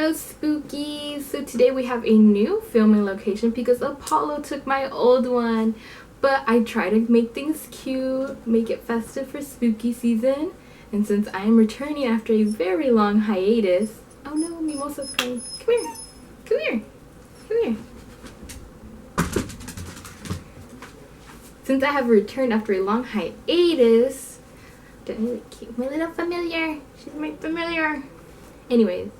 Hello Spookies! So today we have a new filming location because Apollo took my old one. But I try to make things cute, make it festive for spooky season. And since I am returning after a very long hiatus... Oh no, Mimosa's crying. Come here. Come here. Come here. Since I have returned after a long hiatus... Don't I look cute? My little familiar. She's my familiar. Anyways.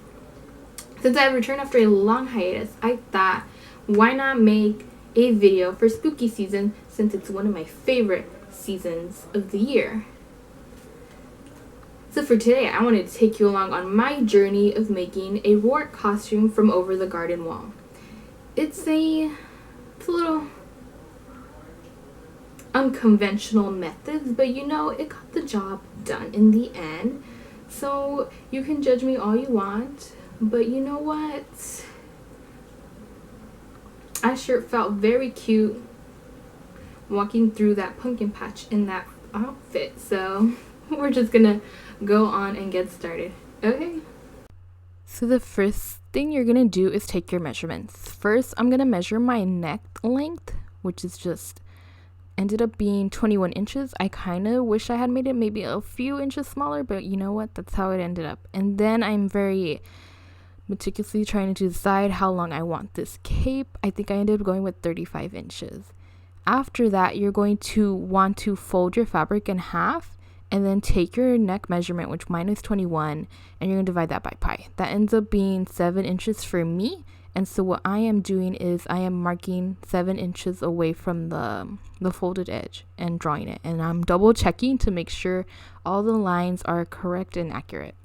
Since I have returned after a long hiatus, I thought, why not make a video for spooky season since it's one of my favorite seasons of the year. So for today, I wanted to take you along on my journey of making a Writ costume from over the garden wall. It's a little unconventional methods, but you know, it got the job done in the end. So you can judge me all you want. But you know what? I sure felt very cute walking through that pumpkin patch in that outfit. So we're just gonna go on and get started. Okay? So the first thing you're gonna do is take your measurements. First, I'm gonna measure my neck length, which is just ended up being 21 inches. I kind of wish I had made it maybe a few inches smaller, but you know what? That's how it ended up. And then I'm very meticulously trying to decide how long I want this cape. I think I ended up going with 35 inches. After that, you're going to want to fold your fabric in half and then take your neck measurement, which mine is 21, and you're going to divide that by pi. That ends up being 7 inches for me. And so what I am doing is I am marking 7 inches away from the folded edge and drawing it. And I'm double checking to make sure all the lines are correct and accurate.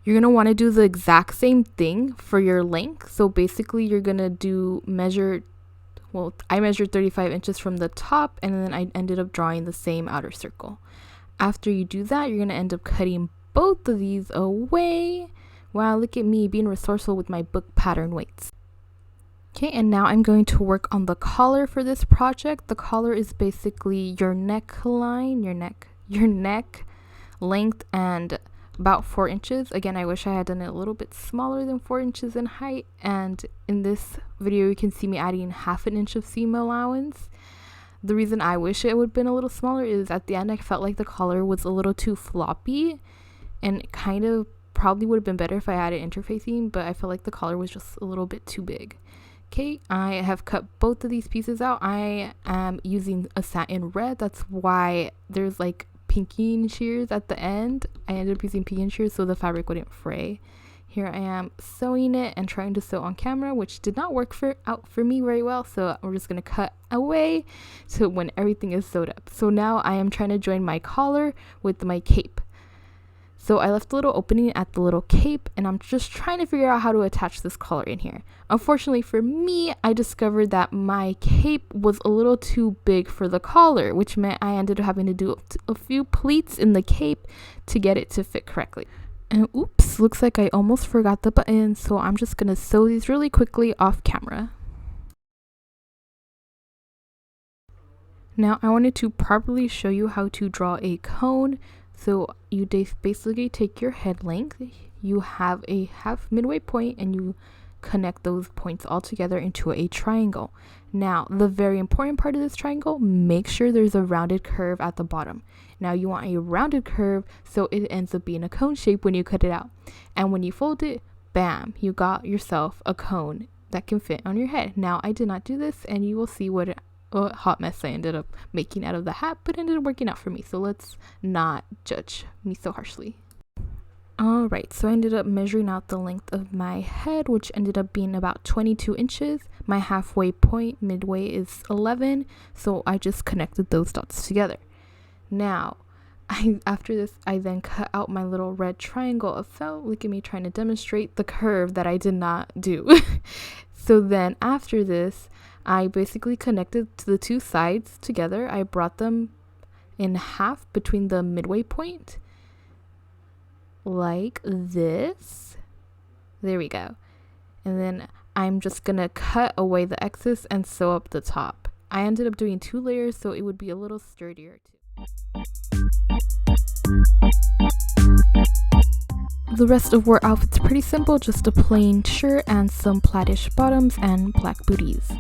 You're going to want to do the exact same thing for your length. So basically you're going to I measured 35 inches from the top, and then I ended up drawing the same outer circle. After you do that, you're going to end up cutting both of these away. Wow, look at me being resourceful with my book pattern weights. Okay, and now I'm going to work on the collar for this project. The collar is basically your neckline, your neck length, and about 4 inches. Again, I wish I had done it a little bit smaller than 4 inches in height. And in this video, you can see me adding 1/2 inch of seam allowance. The reason I wish it would have been a little smaller is at the end, I felt like the collar was a little too floppy, and it kind of probably would have been better if I added interfacing, but I felt like the collar was just a little bit too big. Okay, I have cut both of these pieces out. I am using a satin red. That's why there's like pinking shears at the end. I ended up using pinking shears so the fabric wouldn't fray. Here I am sewing it and trying to sew on camera, which did not work out for me very well. So we're just going to cut away to when everything is sewed up. So now I am trying to join my collar with my cape. So I left a little opening at the little cape, and I'm just trying to figure out how to attach this collar in here. Unfortunately for me, I discovered that my cape was a little too big for the collar, which meant I ended up having to do a few pleats in the cape to get it to fit correctly. And oops, looks like I almost forgot the button, so I'm just going to sew these really quickly off camera. Now I wanted to properly show you how to draw a cone. So you basically take your head length, you have a half midway point, and you connect those points all together into a triangle. Now, the very important part of this triangle, make sure there's a rounded curve at the bottom. Now, you want a rounded curve so it ends up being a cone shape when you cut it out. And when you fold it, bam, you got yourself a cone that can fit on your head. Now, I did not do this, and you will see what a hot mess I ended up making out of the hat, but it ended up working out for me, so let's not judge me so harshly. Alright, so I ended up measuring out the length of my head, which ended up being about 22 inches. My halfway point, midway, is 11, so I just connected those dots together. Now, after this, I then cut out my little red triangle. It felt like me trying to demonstrate the curve that I did not do. So then after this, I basically connected the two sides together. I brought them in half between the midway point, like this. There we go. And then I'm just gonna cut away the excess and sew up the top. I ended up doing 2 layers so it would be a little sturdier too. The rest of our outfit's pretty simple, just a plain shirt and some plaitish bottoms and black booties.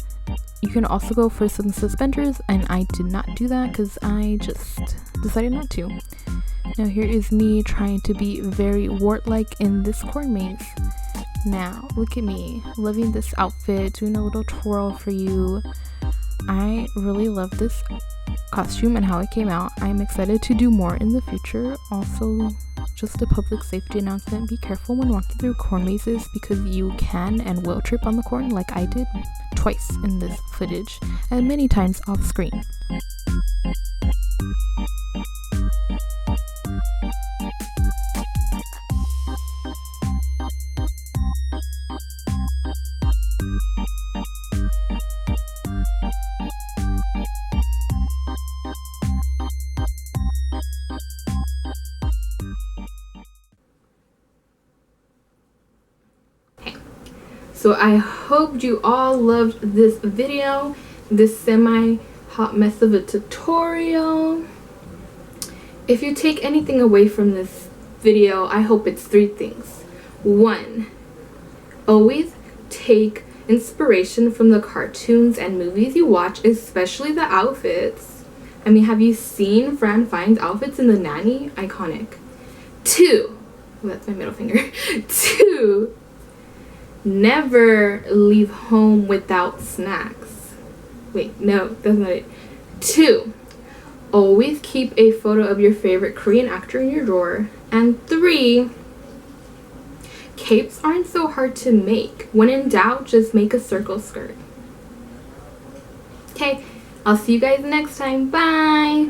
You can also go for some suspenders, and I did not do that because I just decided not to. Now here is me trying to be very wart-like in this corn maze. Now look at me, loving this outfit, doing a little twirl for you. I really love this costume and how it came out. I'm excited to do more in the future. Also, just a public safety announcement, be careful when walking through corn mazes because you can and will trip on the corn like I did twice in this footage and many times off screen. So I hope you all loved this video, this semi-hot mess of a tutorial. If you take anything away from this video, I hope it's 3 things. 1, always take inspiration from the cartoons and movies you watch, especially the outfits. I mean, have you seen Fran Fine's outfits in The Nanny? Iconic. 2, well, that's my middle finger. 2, never leave home without snacks. Wait, no, that's not it. 2, always keep a photo of your favorite Korean actor in your drawer. And 3, capes aren't so hard to make. When in doubt, just make a circle skirt. Okay, I'll see you guys next time. Bye!